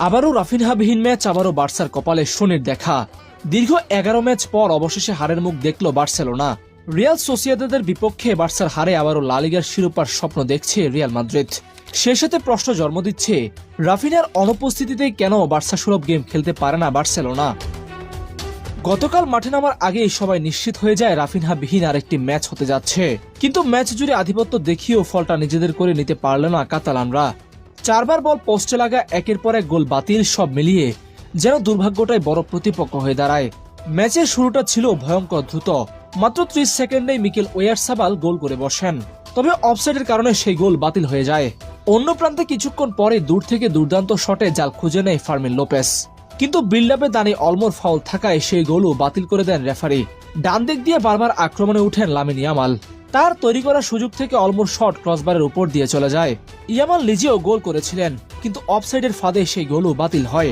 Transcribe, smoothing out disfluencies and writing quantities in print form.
আবারও রাফিনহাবিহীন ম্যাচ, আবারও বার্সার কপালে শনির দেখা। দীর্ঘ 11 ম্যাচ পর অবশেষে হারের মুখ দেখল বার্সেলোনা। রিয়াল সোসিয়েদাদের বিপক্ষে বার্সার হারে আবারও লা লিগার শিরোপার স্বপ্ন দেখছে রিয়াল মাদ্রিদ। সে সাথে প্রশ্ন জন্ম দিচ্ছে, রাফিনার অনুপস্থিতিতে কেন বার্সা সুলভ গেম খেলতে পারে না বার্সেলোনা। গতকাল মাঠে নামার আগেই সবাই নিশ্চিত হয়ে যায় রাফিনহাবিহীন আরেকটি ম্যাচ হতে যাচ্ছে, কিন্তু ম্যাচ জুড়ে আধিপত্য দেখিয়েও ফলটা নিজেদের করে নিতে পারল না কাতালানরা। 4 বার বল পোস্টে লাগা, একের পর এক গোল বাতিল, সব মিলিয়ে যেন দুর্ভাগ্যটাই বড় প্রতিপক্ষ হয়ে দাঁড়ায়। ম্যাচের শুরুটা ছিল ভয়ঙ্কর দ্রুত। মাত্র 30 সেকেন্ডেই মিকেল ওয়ারসাবাল গোল করে বসেন, তবে অফসাইডের কারণে সেই গোল বাতিল হয়ে যায়। অন্য প্রান্তে কিছুক্ষণ পরে দূর থেকে দুর্দান্ত শটে জাল খুঁজে নেয় ফার্মিন লোপেস, কিন্তু বিল্ড আপে দানি অলমোর ফাউল থাকায় সেই গোলও বাতিল করে দেন রেফারি। ডান দিক দিয়ে বারবার আক্রমণে উঠেন লামিন ইয়ামাল। তার তৈরি করা সুযোগ থেকে অলমোর শট ক্রসবারের উপর দিয়ে চলে যায়। ইয়ামাল নিজেও গোল করেছিলেন, কিন্তু অফসাইডের ফাঁদে সেই গোলও বাতিল হয়।